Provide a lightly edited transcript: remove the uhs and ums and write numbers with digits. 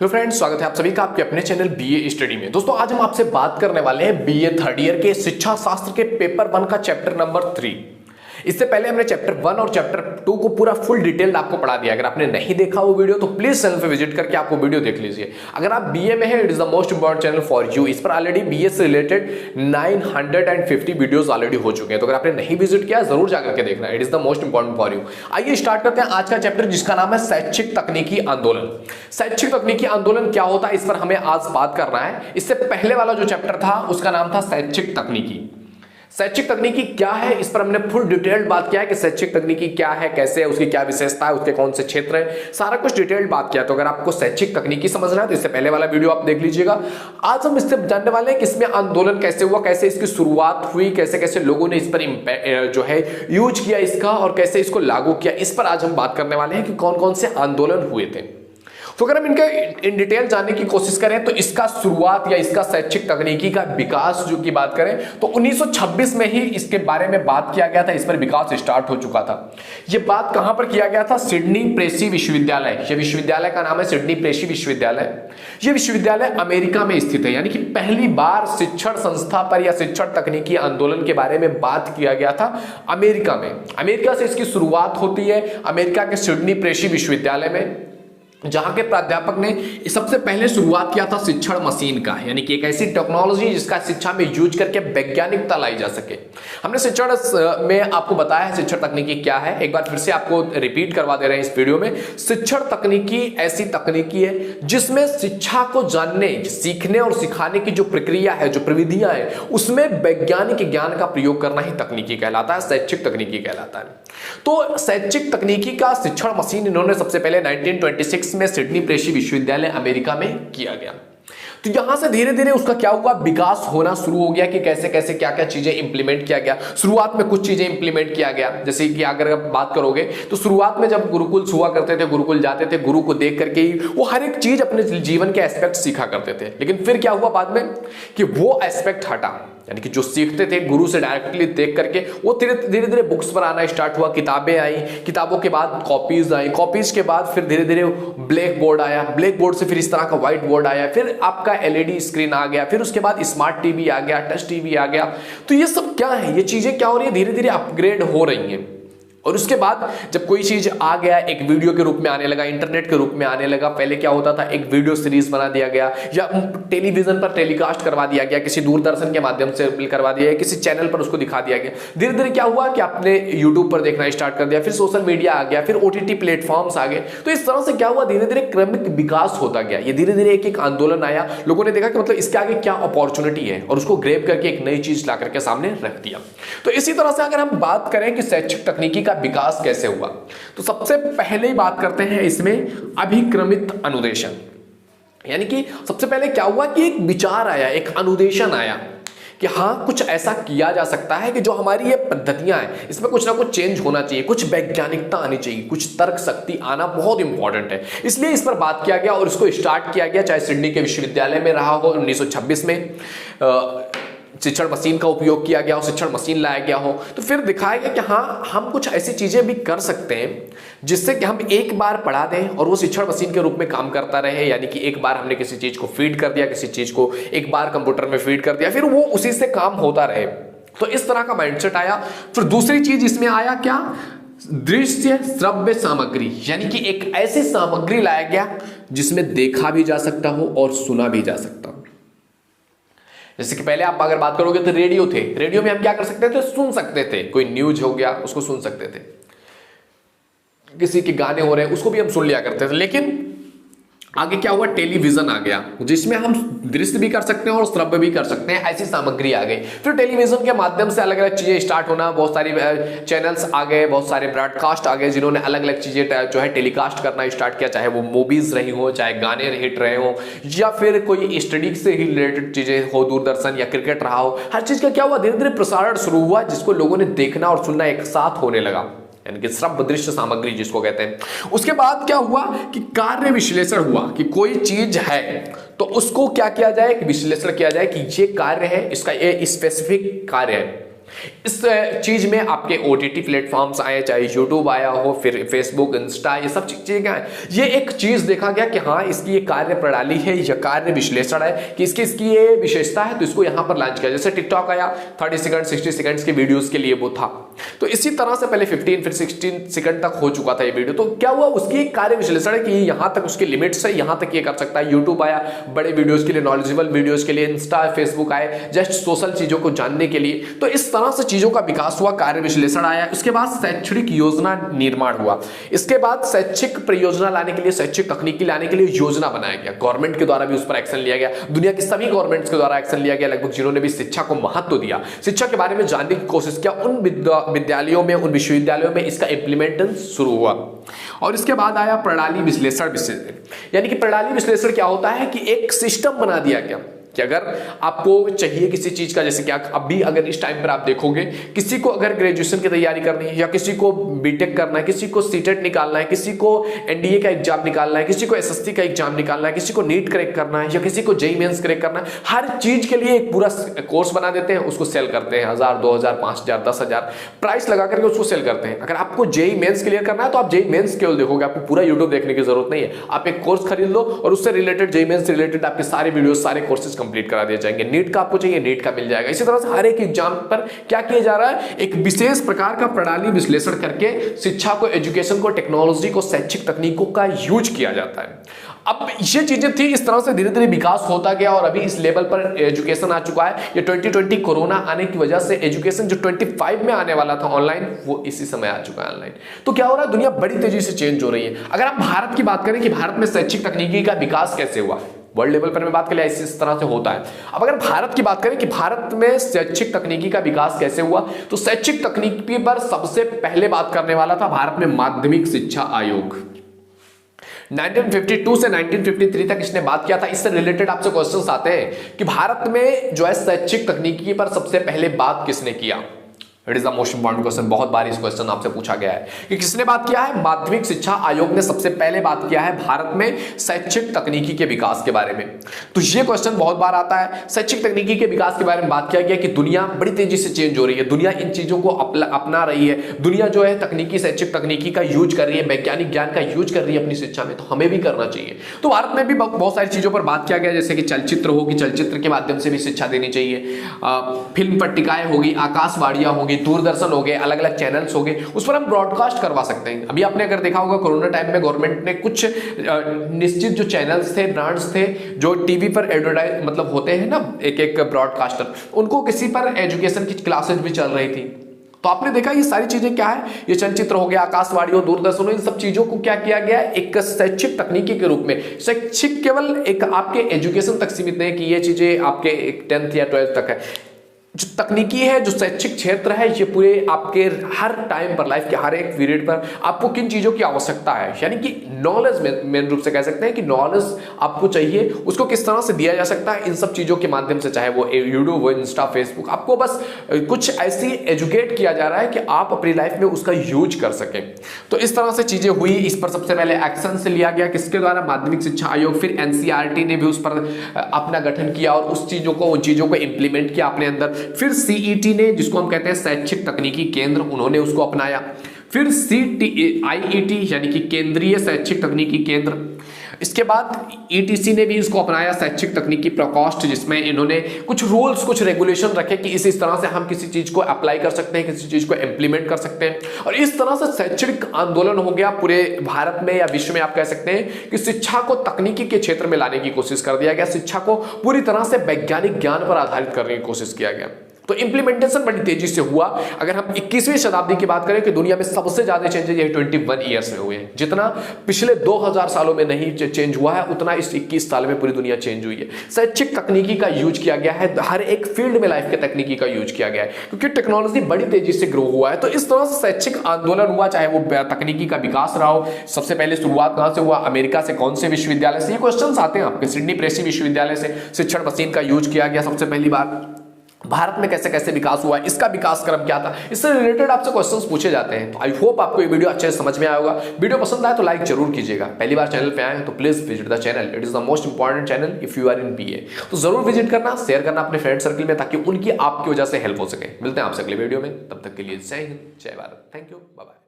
Hello friends, स्वागत है आप सभी का आपके अपने चैनल बीए स्टडी में। दोस्तों आज हम आपसे बात करने वाले हैं बीए थर्ड ईयर के शिक्षा शास्त्र के पेपर 1 का चैप्टर नंबर 3। इससे पहले हमने चैप्टर 1 और चैप्टर 2 को पूरा फुल डिटेल्ड आपको पढ़ा दिया। अगर आपने नहीं देखा वो वीडियो तो प्लीज चैनल पे विजिट करके आपको वीडियो देख लीजिए। अगर आप बीए में है, it is the most important channel for you. इस पर ऑलरेडी बीए से रिलेटेड 950 वीडियोस ऑलरेडी हो चुके हैं, तो अगर आपने नहीं विजिट किया जरूर जाकर के देखना। It is the most important for you. आइए स्टार्ट करते हैं आज का चैप्टर, जिसका नाम है शैक्षिक तकनीकी आंदोलन। शैक्षिक तकनीकी आंदोलन क्या होता है, इस पर हमें आज बात करना है। इससे पहले वाला जो चैप्टर था उसका नाम था शैक्षिक तकनीकी। शैक्षिक तकनीकी क्या है, इस पर हमने फुल डिटेल्ड बात किया है कि शैक्षिक तकनीकी क्या है, कैसे है, उसकी क्या विशेषता है, उसके कौन से क्षेत्र है, सारा कुछ डिटेल्ड बात किया। तो अगर आपको शैक्षिक तकनीकी समझना है तो इससे पहले वाला वीडियो आप देख लीजिएगा। आज हम इससे जानने वाले हैं कि इसमें आंदोलन कैसे हुआ, कैसे इसकी शुरुआत हुई, कैसे कैसे लोगों ने इस पर जो है यूज किया इसका, और कैसे इसको लागू किया। इस पर आज हम बात करने वाले हैं कि कौन कौन से आंदोलन हुए थे। तो अगर हम इनका इन डिटेल जानने की कोशिश करें तो इसका शुरुआत या इसका शैक्षिक तकनीकी का विकास जो की बात करें तो 1926 में ही इसके बारे में बात किया गया था। इस पर विकास स्टार्ट हो चुका था। यह बात कहां पर किया गया था? सिडनी प्रेसी विश्वविद्यालय। यह विश्वविद्यालय का नाम है सिडनी प्रेसी विश्वविद्यालय। यह विश्वविद्यालय अमेरिका में स्थित है, यानी कि पहली बार शिक्षण संस्था पर या शिक्षण तकनीकी आंदोलन के बारे में बात किया गया था अमेरिका में। अमेरिका से इसकी शुरुआत होती है, अमेरिका के सिडनी प्रेसी विश्वविद्यालय में, जहां के प्राध्यापक ने सबसे पहले शुरुआत किया था शिक्षण मशीन का, यानी कि एक ऐसी टेक्नोलॉजी जिसका शिक्षा में यूज करके वैज्ञानिकता लाई जा सके। हमने शिक्षण में आपको बताया है शिक्षण तकनीकी क्या है, एक बार फिर से आपको रिपीट करवा दे रहे हैं इस वीडियो में। शिक्षण तकनीकी ऐसी तकनीकी है जिसमें शिक्षा को जानने, सीखने और सिखाने की जो प्रक्रिया है, जो प्रविधियां है, उसमें वैज्ञानिक ज्ञान का प्रयोग करना ही तकनीकी कहलाता है, शैक्षिक तकनीकी कहलाता है। तो शैक्षिक तकनीकी का शिक्षण मशीन इन्होंने सबसे पहले 1926 में सिडनी प्रेसी विश्वविद्यालय अमेरिका में किया गया। तो यहां से धीरे धीरे उसका क्या हुआ, विकास होना शुरू हो गया कि कैसे कैसे क्या क्या चीजें इंप्लीमेंट किया गया। शुरुआत में कुछ चीजें इंप्लीमेंट किया गया, जैसे कि अगर आप बात करोगे तो शुरुआत में जब गुरुकुल हुआ करते थे, गुरुकुल जाते थे, गुरु को देख करके ही वो हर एक चीज अपने जीवन के एस्पेक्ट सीखा करते थे। लेकिन फिर क्या हुआ बाद में कि वो एस्पेक्ट हटा, यानी कि जो सीखते थे गुरु से डायरेक्टली देख करके, वो धीरे धीरे बुक्स पर आना स्टार्ट हुआ। किताबें आई, किताबों के बाद कॉपीज आई, कॉपीज के बाद फिर धीरे धीरे ब्लैक बोर्ड आया, ब्लैक बोर्ड से फिर इस तरह का व्हाइट बोर्ड आया, फिर आपका एलईडी स्क्रीन आ गया, फिर उसके बाद स्मार्ट टीवी आ गया, टच टीवी आ गया। तो ये सब क्या है, ये चीजें क्या हो रही है, धीरे धीरे अपग्रेड हो रही हैं। और उसके बाद जब कोई चीज आ गया, एक वीडियो के रूप में आने लगा, इंटरनेट के रूप में आने लगा। पहले क्या होता था, एक वीडियो सीरीज बना दिया गया या टेलीविजन पर टेलीकास्ट करवा दिया गया, किसी दूरदर्शन के माध्यम से करवा दिया, किसी चैनल पर उसको दिखा दिया गया। धीरे धीरे क्या हुआ कि आपने यूट्यूब पर देखना स्टार्ट कर दिया, फिर सोशल मीडिया आ गया, फिर ओटीटी प्लेटफॉर्म्स आ गए। तो इस तरह से क्या हुआ, धीरे धीरे क्रमिक विकास होता गया। ये धीरे धीरे एक एक आंदोलन आया, लोगों ने देखा कि मतलब इसके आगे क्या अपॉर्चुनिटी है और उसको ग्रैब करके एक नई चीज ला करके सामने रख दिया। तो इसी तरह से अगर हम बात करें कि शैक्षिक तकनीकी का विकास कैसे हुआ, तो सबसे पहले ही बात करते हैं इसमें अभिक्रमित अनुदेशन। यानी कि सबसे पहले क्या हुआ कि एक विचार आया, एक अनुदेशन आया कि हाँ कुछ ऐसा किया जा सकता है कि जो हमारी ये पद्धतियां हैं इसमें कुछ ना कुछ चेंज होना चाहिए, कुछ वैज्ञानिकता आनी चाहिए, कुछ तर्क शक्ति आना बहुत इंपॉर्टेंट है। इसलिए इस पर बात किया गया और इसको स्टार्ट किया गया, चाहे सिडनी के विश्वविद्यालय में रहा हो 1926 में, शिक्षण मशीन का उपयोग किया गया हो, शिक्षण मशीन लाया गया हो। तो फिर दिखाया गया कि हाँ हम कुछ ऐसी चीजें भी कर सकते हैं जिससे कि हम एक बार पढ़ा दें और वो शिक्षण मशीन के रूप में काम करता रहे। यानी कि एक बार हमने किसी चीज को फीड कर दिया, किसी चीज को एक बार कंप्यूटर में फीड कर दिया, फिर वो उसी से काम होता रहे। तो इस तरह का माइंडसेट आया। फिर दूसरी चीज इसमें आया क्या, दृश्य श्रव्य सामग्री, यानी कि एक ऐसी सामग्री लाया गया जिसमें देखा भी जा सकता हो और सुना भी जा सकता हो। जैसे कि पहले आप अगर बात करोगे तो रेडियो थे, रेडियो में हम क्या कर सकते थे, सुन सकते थे, कोई न्यूज हो गया उसको सुन सकते थे, किसी के गाने हो रहे हैं उसको भी हम सुन लिया करते थे। लेकिन आगे क्या हुआ, टेलीविजन आ गया जिसमें हम दृश्य भी कर सकते हैं और श्रव्य भी कर सकते हैं, ऐसी सामग्री आ गई। फिर टेलीविजन के माध्यम से अलग अलग चीजें स्टार्ट होना, बहुत सारी चैनल्स आ गए, बहुत सारे ब्रॉडकास्ट आ गए जिन्होंने अलग अलग चीजें जो है टेलीकास्ट करना स्टार्ट किया, चाहे वो मूवीज रही हो, चाहे गाने हिट रहे हो, या फिर कोई स्टडी से ही रिलेटेड चीजें हो, दूरदर्शन या क्रिकेट रहा हो। हर चीज का क्या हुआ, धीरे धीरे प्रसारण शुरू हुआ जिसको लोगों ने देखना और सुनना एक साथ होने लगा, यानी कि श्रव्य दृश्य सामग्री जिसको कहते हैं। उसके बाद क्या हुआ कि कार्य विश्लेषण हुआ कि कोई चीज है तो उसको क्या किया जाए कि विश्लेषण किया जाए कि ये कार्य है, इसका ये स्पेसिफिक कार्य है। इस चीज में आपके ओटीटी प्लेटफॉर्म्स आए, चाहे यूट्यूब आया हो, फिर फेसबुक, इंस्टा, ये सब चीजें आए। ये एक चीज देखा गया कि हाँ इसकी ये कार्य प्रणाली है या कार्य विश्लेषण है कि इसकी ये विशेषता है, तो इसको यहां पर लॉन्च किया। जैसे टिकटॉक आया 30 सेकंड 60 सेकंड्स के वीडियोस के लिए वो था, तो इसी तरह से पहले 15 फिर 16 सेकंड तक हो चुका था ये वीडियो। तो क्या हुआ, उसकी एक कार्य विश्लेषण है कि यहां तक उसके लिमिट्स है, यहां तक ये कर सकता है। यूट्यूब आया बड़े वीडियोस के लिए, नॉलेजेबल वीडियोस के लिए, इंस्टा फेसबुक आए जस्ट सोशल चीजों को जानने के लिए। तो इस तरह से चीजों का विकास हुआ, कार्य विश्लेषण आया। उसके बाद शैक्षणिक योजना निर्माण हुआ। इसके बाद शैक्षिक परियोजना लाने के लिए, शैक्षिक तकनीकी लाने के लिए योजना बनाया गया, गवर्नमेंट के द्वारा भी उस पर एक्शन लिया गया, दुनिया की सभी गवर्नमेंट्स के द्वारा एक्शन लिया गया लगभग, जिन्होंने भी शिक्षा को महत्व दिया, शिक्षा के बारे में जानने की कोशिश किया। उन विद्यालयों में, उन विश्वविद्यालयों में इसका इंप्लीमेंटेशन शुरू हुआ। और इसके बाद आया प्रणाली विश्लेषण। यानी कि प्रणाली विश्लेषण क्या होता है कि एक सिस्टम बना दिया गया कि अगर आपको चाहिए किसी चीज का, जैसे कि अभी अगर इस टाइम पर आप देखोगे, किसी को अगर ग्रेजुएशन की तैयारी करनी है, या किसी को बीटेक करना है, किसी को सीटेट निकालना है, किसी को एनडीए का एग्जाम निकालना है, किसी को एसएससी का एग्जाम निकालना है, किसी को नीट क्रैक करना है, या किसी को जेईई मेंस क्रैक करना है, हर चीज के लिए एक पूरा कोर्स बना देते हैं, उसको सेल करते हैं 1000 2000 5000 10,000 प्राइस लगा करके उसको सेल करते हैं। अगर आपको जेईई मेंस क्लियर करना है तो आप जेईई मेंस केवल देखोगे, आपको पूरा यूट्यूब देखने की जरूरत नहीं है। आप एक कोर्स खरीद लो और उससे रिलेटेड, जेईई मेंस से रिलेटेड आपके सारे वीडियो, सारे कोर्सेज कंप्लीट करा दिए जाएंगे। नीट का आपको चाहिए, नीट का मिल जाएगा। इसी तरह से हर एक एग्जाम पर क्या किया जा रहा है, एक विशेष प्रकार का प्रणाली विश्लेषण करके शिक्षा को, एजुकेशन को, टेक्नोलॉजी को, शैक्षिक तकनीकों का यूज किया जाता है। अब ये चीजें थी, इस तरह से धीरे धीरे विकास होता गया और अभी इस लेवल पर एजुकेशन आ चुका है। ये 2020 कोरोना आने की वजह से एजुकेशन जो 25 में आने वाला था ऑनलाइन, वो इसी समय आ चुका है ऑनलाइन। तो क्या हो रहा है, दुनिया बड़ी तेजी से चेंज हो रही है। अगर आप भारत की बात करें कि भारत में शैक्षिक तकनीकी का विकास कैसे हुआ, वर्ल्ड लेवल पर मैं बात करें इस तरह से होता है। अब अगर भारत की बात करें कि भारत में शैक्षिक तकनीकी का विकास कैसे हुआ, तो शैक्षिक तकनीकी पर सबसे पहले बात करने वाला था भारत में माध्यमिक शिक्षा आयोग। 1952 से 1953 तक इसने बात किया था। इससे रिलेटेड आपसे क्वेश्चंस आते हैं कि भारत में जो है शैक्षिक तकनीकी पर सबसे पहले बात किसने किया। It is the most important question, बहुत बार इस क्वेश्चन आपसे पूछा गया है कि किसने बात किया है। माध्यमिक शिक्षा आयोग ने सबसे पहले बात किया है भारत में शैक्षिक तकनीकी के विकास के बारे में। तो ये क्वेश्चन बहुत बार आता है। शैक्षिक तकनीकी के विकास के बारे में बात किया गया कि दुनिया बड़ी तेजी से चेंज हो रही है, दुनिया इन चीजों को अपना रही है, दुनिया जो है तकनीकी, शैक्षिक तकनीकी का यूज कर रही है, वैज्ञानिक ज्ञान का यूज कर रही है अपनी शिक्षा में, तो हमें भी करना चाहिए। तो भारत में भी बहुत सारी चीजों पर बात किया गया, जैसे कि चलचित्र होगी, चलचित्र के माध्यम से भी शिक्षा देनी चाहिए, फिल्म पट्टिकाएं होगी, आकाशवाणियां होगी, दूरदर्शन हो गए, अलग अलग चैनल्स हो गए, उस पर हम ब्रॉडकास्ट करवा सकते हैं। अभी आपने अगर देखा होगा कोरोना टाइम में गवर्नमेंट ने कुछ निश्चित जो चैनल्स थे, ब्रांड्स थे, जो टीवी पर एडवर्टाइज मतलब होते हैं ना, एक एक ब्रॉडकास्टर, उनको किसी पर एजुकेशन की क्लासेज भी चल रही थी। तो आपने देखा ये सारी चीजें क्या है, ये चलचित्र हो गया, आकाशवाणी हो, दूरदर्शन हो, इन सब चीजों को क्या किया गया एक शैक्षिक तकनीकी के रूप में। शैक्षिक केवल एक आपके एजुकेशन तक सीमित नहीं कि ये चीजें आपके 10th या 12th तक है। जो तकनीकी है, जो शैक्षिक क्षेत्र है, ये पूरे आपके हर टाइम पर, लाइफ के हर एक पीरियड पर आपको किन चीजों की आवश्यकता है, यानी कि नॉलेज में मेन रूप से कह सकते हैं कि नॉलेज आपको चाहिए, उसको किस तरह से दिया जा सकता है, इन सब चीजों के माध्यम से, चाहे वो यूट्यूब हो, इंस्टा, फेसबुक, आपको बस कुछ ऐसी एजुकेट किया जा रहा है कि आप अपनी लाइफ में उसका यूज कर सकें। तो इस तरह से चीजें हुई। इस पर सबसे पहले एक्शन से लिया गया किसके द्वारा, माध्यमिक शिक्षा आयोग। फिर एनसीईआरटी ने भी उस पर अपना गठन किया और उन चीजों को इंप्लीमेंट किया अपने अंदर। फिर सीईटी ने, जिसको हम कहते हैं शैक्षिक तकनीकी केंद्र, उन्होंने उसको अपनाया। फिर आईईटी यानी कि केंद्रीय शैक्षिक तकनीकी केंद्र। इसके बाद ईटीसी ने भी इसको अपनाया, शैक्षिक तकनीकी प्रकोष्ठ, जिसमें इन्होंने कुछ रूल्स, कुछ रेगुलेशन रखे कि इस तरह से हम किसी चीज को अप्लाई कर सकते हैं, किसी चीज को इंप्लीमेंट कर सकते हैं। और इस तरह से शैक्षणिक आंदोलन हो गया पूरे भारत में या विश्व में, आप कह सकते हैं कि शिक्षा को तकनीकी के क्षेत्र में लाने की कोशिश कर दिया गया, शिक्षा को पूरी तरह से वैज्ञानिक ज्ञान पर आधारित करने की कोशिश किया गया। तो इंप्लीमेंटेशन बड़ी तेजी से हुआ। अगर हम 21वीं शताब्दी की बात करें कि दुनिया में सबसे ज्यादा चेंजेस ये 21 ईयर्स में हुए हैं। जितना पिछले 2000 सालों में नहीं चेंज हुआ है, उतना इस 21 साल में पूरी दुनिया चेंज हुई है। शैक्षिक तकनीकी का यूज किया गया है, हर एक फील्ड में लाइफ के तकनीकी का यूज किया गया है, क्योंकि टेक्नोलॉजी बड़ी तेजी से ग्रो हुआ है। तो इस तरह से शैक्षिक आंदोलन हुआ, चाहे वो तकनीकी का विकास रहा हो। सबसे पहले शुरुआत कहां से हुआ, अमेरिका से, कौन से विश्वविद्यालय से, ये क्वेश्चन आते हैं आपके। सिडनी प्रेसी विश्वविद्यालय से शिक्षण मशीन का यूज किया गया सबसे पहली बार। भारत में कैसे कैसे विकास हुआ, इसका विकास क्रम क्या था, इससे रिलेटेड आपसे क्वेश्चंस पूछे जाते हैं। तो आई होप आपको ये वीडियो अच्छे से समझ में आया होगा। वीडियो पसंद आए तो लाइक जरूर कीजिएगा। पहली बार चैनल पे आए हैं तो please visit the channel, it is the most important channel if you are in BA. तो जरूर विजिट करना, शेयर करना अपने फ्रेंड सर्कल में, ताकि उनकी आपकी वजह से हेल्प हो सके। मिलते हैं आपसे अगले वीडियो में, तब तक के लिए जय हिंद, जय Bharat, thank you, bye bye.